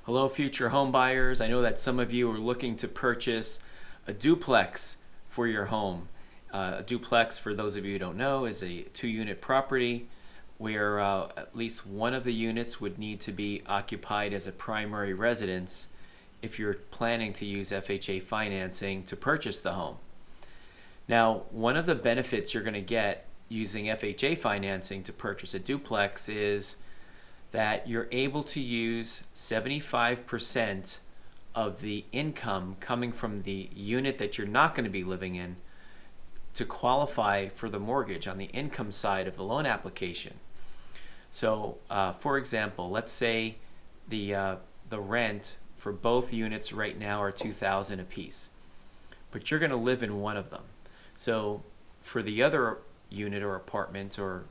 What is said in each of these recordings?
Hello, future home buyers. I know that some of you are looking to purchase a duplex for your home. A duplex, for those of you who don't know, is a 2-unit property where at least one of the units would need to be occupied as a primary residence if you're planning to use FHA financing to purchase the home. Now, one of the benefits you're going to get using FHA financing to purchase a duplex is that you're able to use 75% of the income coming from the unit that you're not going to be living in to qualify for the mortgage on the income side of the loan application. So for example, let's say the rent for both units right now are $2,000 a piece, but you're going to live in one of them. So for the other unit or apartment or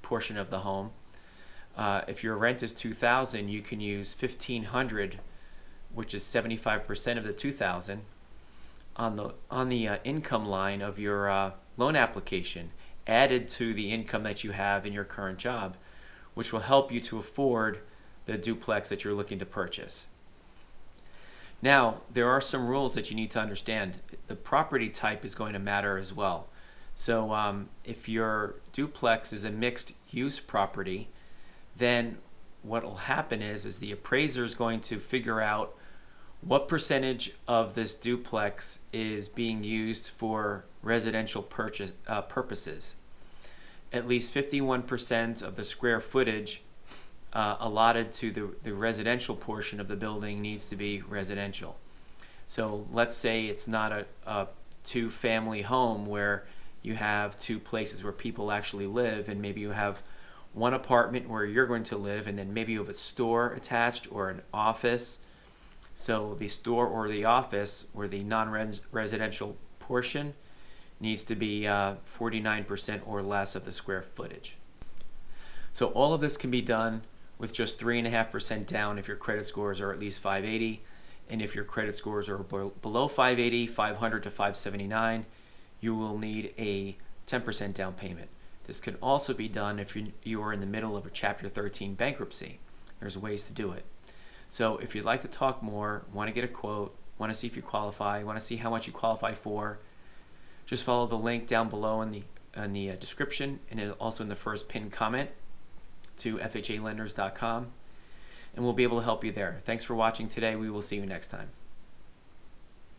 portion of the home, if your rent is $2,000, you can use $1,500, which is 75% of the $2,000, on the income line of your loan application, added to the income that you have in your current job, which will help you to afford the duplex that you're looking to purchase. Now, there are some rules that you need to understand. The property type is going to matter as well. So if your duplex is a mixed use property, then what will happen is the appraiser is going to figure out what percentage of this duplex is being used for residential purposes. At least 51% of the square footage allotted to the residential portion of the building needs to be residential. So let's say it's not a two-family home where you have two places where people actually live, and maybe you have one apartment where you're going to live, and then maybe you have a store attached or an office. So the store or the office, or the non-residential portion, needs to be 49% or less of the square footage. So all of this can be done with just 3.5% down if your credit scores are at least 580, and if your credit scores are below 580, 500 to 579, you will need a 10% down payment. This can also be done if you are in the middle of a Chapter 13 bankruptcy. There's ways to do it. So if you'd like to talk more, want to get a quote, want to see if you qualify, want to see how much you qualify for, just follow the link down below in the description, and also in the first pinned comment to FHAlenders.com, and we'll be able to help you there. Thanks for watching today. We will see you next time.